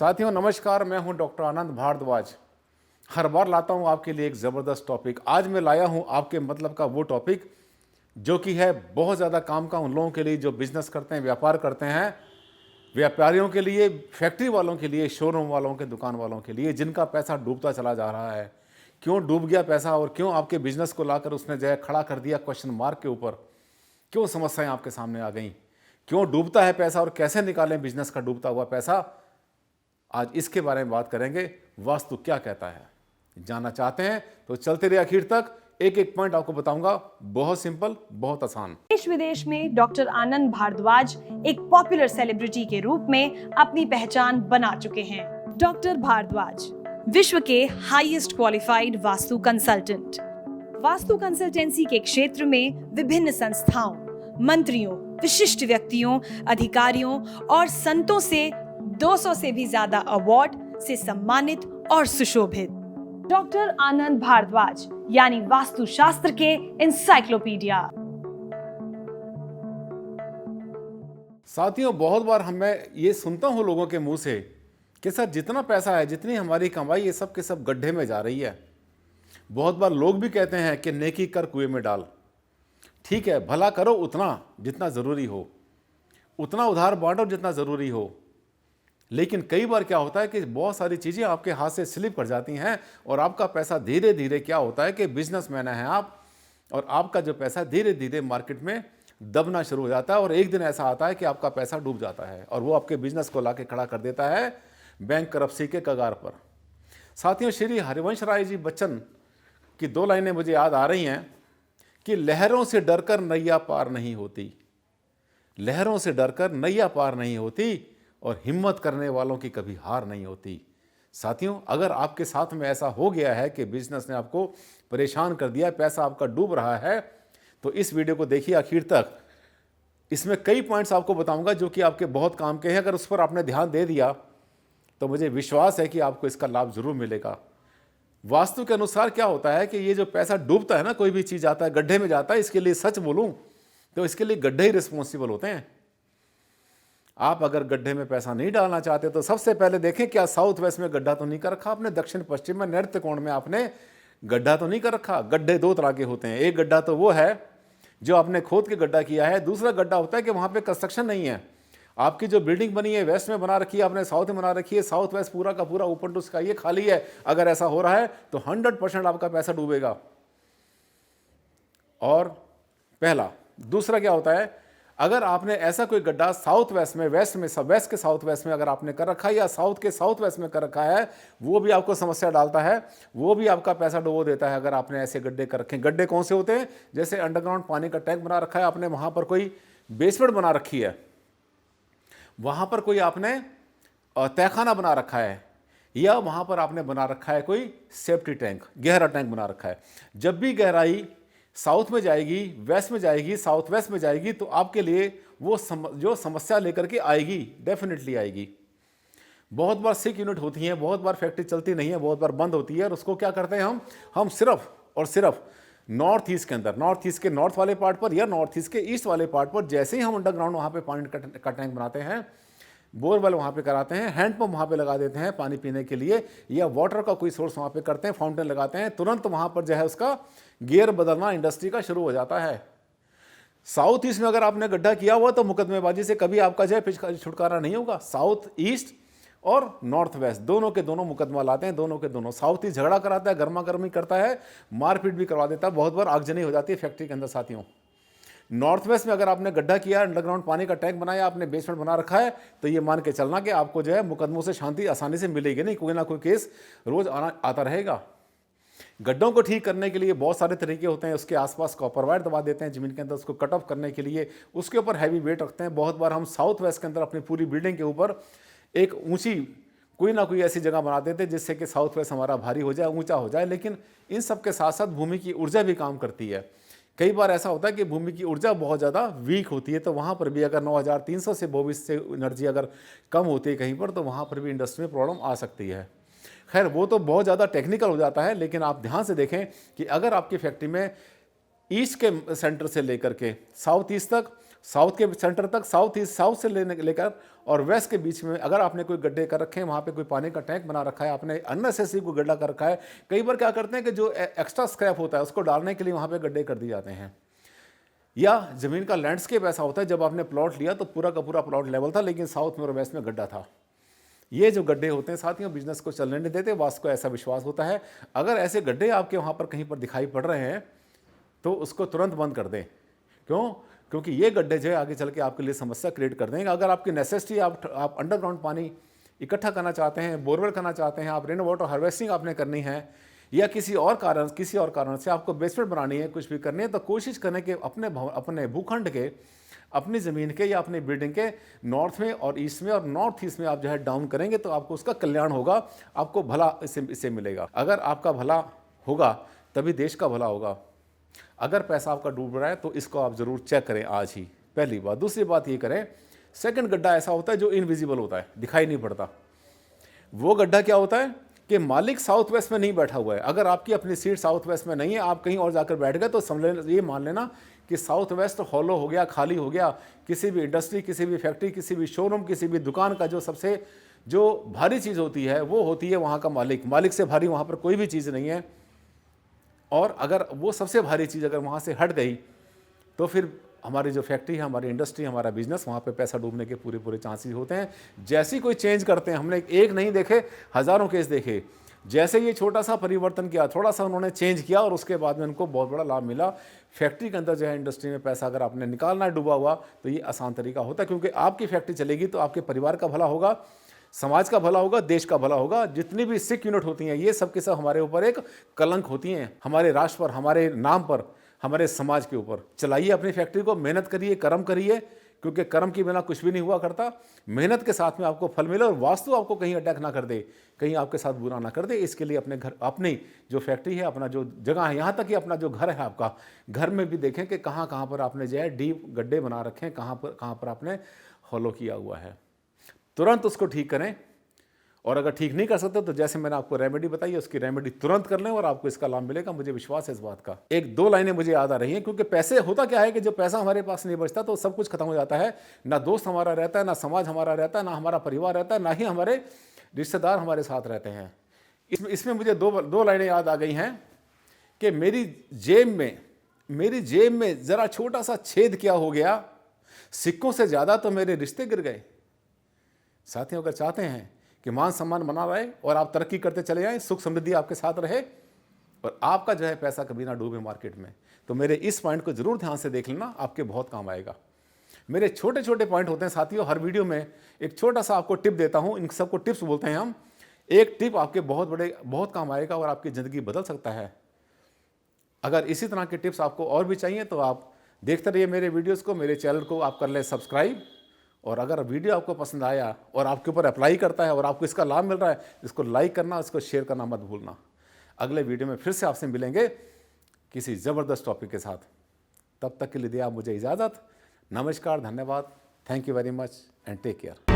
साथियों नमस्कार, मैं हूं डॉक्टर आनंद भारद्वाज। हर बार लाता हूं आपके लिए एक ज़बरदस्त टॉपिक। आज मैं लाया हूं आपके मतलब का वो टॉपिक जो कि है बहुत ज़्यादा काम का उन लोगों के लिए जो बिजनेस करते हैं, व्यापार करते हैं, व्यापारियों के लिए, फैक्ट्री वालों के लिए, शोरूम वालों के, दुकान वालों के लिए, जिनका पैसा डूबता चला जा रहा है। क्यों डूब गया पैसा और क्यों आपके बिजनेस को लाकर उसने जो है खड़ा कर दिया क्वेश्चन मार्क के ऊपर? क्यों समस्याएं आपके सामने आ गई? क्यों डूबता है पैसा और कैसे निकालें बिजनेस का डूबता हुआ पैसा? आज इसके बारे में बात करेंगे। वास्तु क्या कहता है? जानना चाहते हैं तो चलते रहिए आखिर तक। एक एक पॉइंट आपको बताऊंगा, बहुत सिंपल, बहुत आसान। देश विदेश में डॉक्टर आनंद भारद्वाज एक पॉपुलर सेलिब्रिटी के रूप में अपनी पहचान बना चुके हैं। डॉक्टर भारद्वाज विश्व के highest qualified vastu consultant. Vastu consultancy के क्षेत्र में विभिन्न संस्थाओं, मंत्रियों, विशिष्ट व्यक्तियों, अधिकारियों और संतों से 200 से भी ज्यादा अवार्ड से सम्मानित और सुशोभित। डॉक्टर आनंद भारद्वाज यानी वास्तुशास्त्र के एनसाइक्लोपीडिया। साथियों, बहुत बार मैं ये सुनता हूं लोगों के मुंह से कि सर जितना पैसा है, जितनी हमारी कमाई, ये सब के सब गड्ढे में जा रही है। बहुत बार लोग भी कहते हैं कि नेकी कर कुएं में डाल। ठीक है, भला करो उतना जितना ज़रूरी हो, उतना उधार बांटो जितना ज़रूरी हो। लेकिन कई बार क्या होता है कि बहुत सारी चीज़ें आपके हाथ से स्लिप कर जाती हैं और आपका पैसा धीरे धीरे क्या होता है कि बिजनेसमैन हैं आप, और आपका जो पैसा धीरे धीरे मार्केट में दबना शुरू हो जाता है और एक दिन ऐसा आता है कि आपका पैसा डूब जाता है और वो आपके बिजनेस को लाके खड़ा कर देता है बैंक करप्सी के कगार पर। साथियों, श्री हरिवंश राय जी बच्चन की 2 लाइनें मुझे याद आ रही हैं कि लहरों से डरकर नैया पार नहीं होती, लहरों से डरकर नैया पार नहीं होती और हिम्मत करने वालों की कभी हार नहीं होती। साथियों, अगर आपके साथ में ऐसा हो गया है कि बिजनेस ने आपको परेशान कर दिया, पैसा आपका डूब रहा है, तो इस वीडियो को देखिए आखिर तक। इसमें कई पॉइंट्स आपको बताऊंगा जो कि आपके बहुत काम के हैं। अगर उस पर आपने ध्यान दे दिया तो मुझे विश्वास है कि आपको इसका लाभ जरूर मिलेगा। वास्तु के अनुसार क्या होता है कि ये जो पैसा डूबता है ना, कोई भी चीज़ आता है, गड्ढे में जाता है, इसके लिए सच बोलूं तो इसके लिए गड्ढे ही रिस्पॉन्सिबल होते हैं। आप अगर गड्ढे में पैसा नहीं डालना चाहते तो सबसे पहले देखें क्या साउथ वेस्ट में गड्ढा तो नहीं कर रखा आपने, दक्षिण पश्चिम में नैऋत्य कोण में आपने गड्ढा तो नहीं कर रखा। गड्ढे 2 तरह के होते हैं। एक गड्ढा तो वो है जो आपने खोद के गड्ढा किया है, दूसरा गड्ढा होता है कि वहां पे कंस्ट्रक्शन नहीं है। आपकी जो बिल्डिंग बनी है वेस्ट में बना रखी है, आपने साउथ में बना रखी है, साउथ वेस्ट पूरा का पूरा ओपन टू स्काई ये खाली है। अगर ऐसा हो रहा है तो 100% आपका पैसा डूबेगा। और पहला, दूसरा क्या होता है, अगर आपने ऐसा कोई गड्ढा साउथ वेस्ट में, वेस्ट में, सब वेस्ट के साउथ वेस्ट में अगर आपने कर रखा है या साउथ के साउथ वेस्ट में कर रखा है, वो भी आपको समस्या डालता है, वो भी आपका पैसा डुबो देता है। अगर आपने ऐसे गड्ढे कर रखे हैं, गड्ढे कौन से होते हैं, जैसे अंडरग्राउंड पानी का टैंक बना रखा है आपने, वहां पर कोई बेसमेंट बना रखी है, वहां पर कोई आपने तहखाना बना रखा है, या वहां पर आपने बना रखा है कोई सेफ्टी टैंक, गहरा टैंक बना रखा है। जब भी गहराई साउथ में जाएगी, वेस्ट में जाएगी, साउथ वेस्ट में जाएगी, तो आपके लिए वो जो समस्या लेकर के आएगी, डेफिनेटली आएगी। बहुत बार सिक यूनिट होती हैं, बहुत बार फैक्ट्री चलती नहीं है, बहुत बार बंद होती है, और उसको क्या करते हैं हम सिर्फ और सिर्फ नॉर्थ ईस्ट के अंदर, नॉर्थ ईस्ट के नॉर्थ वाले पार्ट पर या नॉर्थ ईस्ट के ईस्ट वाले पार्ट पर, जैसे ही हम अंडरग्राउंड वहाँ पे पानी का टैंक बनाते हैं, बोरवेल वहाँ पे कराते हैं, हैंडपम्प वहाँ पे लगा देते हैं पानी पीने के लिए, या वाटर का कोई सोर्स वहाँ पे करते हैं, फाउंटेन लगाते हैं, तुरंत वहाँ पर जो है उसका गियर बदलना इंडस्ट्री का शुरू हो जाता है। साउथ ईस्ट में अगर आपने गड्ढा किया हुआ तो मुकदमेबाजी से कभी आपका जो है छुटकारा नहीं होगा। साउथ ईस्ट और नॉर्थ वेस्ट दोनों के दोनों मुकदमा लाते हैं, दोनों के दोनों। साउथ ईस्ट झगड़ा कराता है, गर्मा गर्मी करता है, मारपीट भी करवा देता है, बहुत बार आगजनी हो जाती है फैक्ट्री के अंदर। साथियों, नॉर्थ वेस्ट में अगर आपने गड्ढा किया, अंडरग्राउंड पानी का टैंक बनाया, आपने बेसमेंट बना रखा है, तो ये मान के चलना कि आपको जो है मुकदमों से शांति आसानी से मिलेगी नहीं, कोई ना कोई केस रोज आता रहेगा। गड्ढों को ठीक करने के लिए बहुत सारे तरीके होते हैं। उसके आसपास कॉपर वायर दबा देते हैं जमीन के अंदर, उसको कट ऑफ करने के लिए उसके ऊपर हैवी वेट रखते हैं। बहुत बार हम साउथ वेस्ट के अंदर अपनी पूरी बिल्डिंग के ऊपर एक ऊंची कोई ना कोई ऐसी जगह बना देते हैं जिससे कि साउथ वेस्ट हमारा भारी हो जाए, ऊंचा हो जाए। लेकिन इन सब के साथ साथ भूमि की ऊर्जा भी काम करती है। कई बार ऐसा होता है कि भूमि की ऊर्जा बहुत ज़्यादा वीक होती है, तो वहाँ पर भी अगर 9300 से 22 से एनर्जी अगर कम होती है कहीं पर, तो वहाँ पर भी इंडस्ट्री में प्रॉब्लम आ सकती है। खैर, वो तो बहुत ज़्यादा टेक्निकल हो जाता है, लेकिन आप ध्यान से देखें कि अगर आपकी फैक्ट्री में ईस्ट के सेंटर से लेकर के साउथ ईस्ट तक साउथ के सेंटर तक, साउथ ईस्ट, साउथ से लेकर और वेस्ट के बीच में अगर आपने कोई गड्ढे कर रखे हैं, वहाँ पे कोई पानी का टैंक बना रखा है, आपने अननेसेसरी कोई गड्ढा कर रखा है। कई बार क्या करते हैं कि जो एक्स्ट्रा स्क्रैप होता है उसको डालने के लिए वहाँ पे गड्ढे कर दिए जाते हैं। या ज़मीन का लैंडस्केप ऐसा होता है, जब आपने प्लॉट लिया तो पूरा का पूरा प्लॉट लेवल था, लेकिन साउथ में और वेस्ट में गड्ढा था। ये जो गड्ढे होते हैं साथियों, बिजनेस को चलने नहीं देते। वास्तु को ऐसा विश्वास होता है, अगर ऐसे गड्ढे आपके वहाँ पर कहीं पर दिखाई पड़ रहे हैं तो उसको तुरंत बंद कर दें। क्यों? क्योंकि ये गड्ढे जो है आगे चल के आपके लिए समस्या क्रिएट कर देंगे। अगर आपकी नेसेसिटी, आप अंडरग्राउंड पानी इकट्ठा करना चाहते हैं, बोरवेल करना चाहते हैं, आप रेन वाटर हार्वेस्टिंग आपने करनी है, या किसी और कारण से आपको बेसमेंट बनानी है, कुछ भी करनी है, तो कोशिश करें कि अपने भूखंड के, अपनी ज़मीन के या अपनी बिल्डिंग के नॉर्थ में और ईस्ट में और नॉर्थ ईस्ट में आप जो है डाउन करेंगे तो आपको उसका कल्याण होगा, आपको भला इससे मिलेगा। अगर आपका भला होगा तभी देश का भला होगा। अगर पैसा आपका डूब रहा है तो इसको आप ज़रूर चेक करें आज ही, पहली बात। दूसरी बात ये करें, सेकंड गड्ढा ऐसा होता है जो इनविजिबल होता है, दिखाई नहीं पड़ता। वो गड्ढा क्या होता है कि मालिक साउथ वेस्ट में नहीं बैठा हुआ है। अगर आपकी अपनी सीट साउथ वेस्ट में नहीं है, आप कहीं और जाकर बैठ गए, तो समझ ये मान लेना कि साउथ वेस्ट हॉलो हो गया, खाली हो गया। किसी भी इंडस्ट्री, किसी भी फैक्ट्री, किसी भी शोरूम, किसी भी दुकान का जो भारी चीज़ होती है वो होती है वहाँ का मालिक। मालिक से भारी वहाँ पर कोई भी चीज़ नहीं है। और अगर वो सबसे भारी चीज़ अगर वहाँ से हट गई तो फिर हमारी जो फैक्ट्री है, हमारी इंडस्ट्री, हमारा बिजनेस, वहाँ पे पैसा डूबने के पूरे चांसेस होते हैं। जैसे ही कोई चेंज करते हैं, हमने एक नहीं देखे, हज़ारों केस देखे, जैसे ये छोटा सा परिवर्तन किया, थोड़ा सा उन्होंने चेंज किया और उसके बाद में उनको बहुत बड़ा लाभ मिला। फैक्ट्री के अंदर जो है, इंडस्ट्री में पैसा अगर आपने निकालना है डूबा हुआ, तो ये आसान तरीका होता है, क्योंकि आपकी फैक्ट्री चलेगी तो आपके परिवार का भला होगा, समाज का भला होगा, देश का भला होगा। जितनी भी सिख यूनिट होती हैं, ये सब के सब हमारे ऊपर एक कलंक होती हैं, हमारे राष्ट्र पर, हमारे नाम पर, हमारे समाज के ऊपर। चलाइए अपनी फैक्ट्री को, मेहनत करिए, कर्म करिए, क्योंकि कर्म के बिना कुछ भी नहीं हुआ करता। मेहनत के साथ में आपको फल मिले और वास्तु आपको कहीं अटैक ना कर दे, कहीं आपके साथ बुरा ना कर दे। इसके लिए अपने घर, अपनी जो फैक्ट्री है, अपना जो जगह है, यहाँ तक कि अपना जो घर है, आपका घर में भी देखें कि कहाँ कहाँ पर आपने जो है डीप गड्ढे बना रखे हैं, कहाँ पर आपने हॉलो किया हुआ है। तुरंत उसको ठीक करें। और अगर ठीक नहीं कर सकते तो जैसे मैंने आपको रेमेडी बताई है, उसकी रेमेडी तुरंत कर लें और आपको इसका लाभ मिलेगा, मुझे विश्वास है इस बात का। एक दो लाइनें मुझे याद आ रही हैं, क्योंकि पैसे, होता क्या है कि जो पैसा हमारे पास नहीं बचता तो सब कुछ खत्म हो जाता है। ना दोस्त हमारा रहता है, ना समाज हमारा रहता है, ना हमारा परिवार रहता है, ना ही हमारे रिश्तेदार हमारे साथ रहते हैं। इसमें मुझे दो लाइनें याद आ गई हैं कि मेरी जेब में ज़रा छोटा सा छेद क्या हो गया, सिक्कों से ज़्यादा तो मेरे रिश्ते गिर गए। साथियों, अगर चाहते हैं कि मान सम्मान बना रहे और आप तरक्की करते चले जाएं, सुख समृद्धि आपके साथ रहे और आपका जो है पैसा कभी ना डूबे मार्केट में, तो मेरे इस पॉइंट को जरूर ध्यान से देख लेना, आपके बहुत काम आएगा। मेरे छोटे छोटे पॉइंट होते हैं साथियों, हर वीडियो में एक छोटा सा आपको टिप देता हूं। इन सबको टिप्स बोलते हैं हम। एक टिप आपके बहुत काम आएगा और आपकी ज़िंदगी बदल सकता है। अगर इसी तरह के टिप्स आपको और भी चाहिए तो आप देखते रहिए मेरे वीडियोज़ को, मेरे चैनल को आप कर लें सब्सक्राइब। और अगर वीडियो आपको पसंद आया और आपके ऊपर अप्लाई करता है और आपको इसका लाभ मिल रहा है, इसको लाइक करना, इसको शेयर करना मत भूलना। अगले वीडियो में फिर से आपसे मिलेंगे किसी ज़बरदस्त टॉपिक के साथ। तब तक के लिए दिया आप मुझे इजाज़त। नमस्कार, धन्यवाद, thank you very much and take care.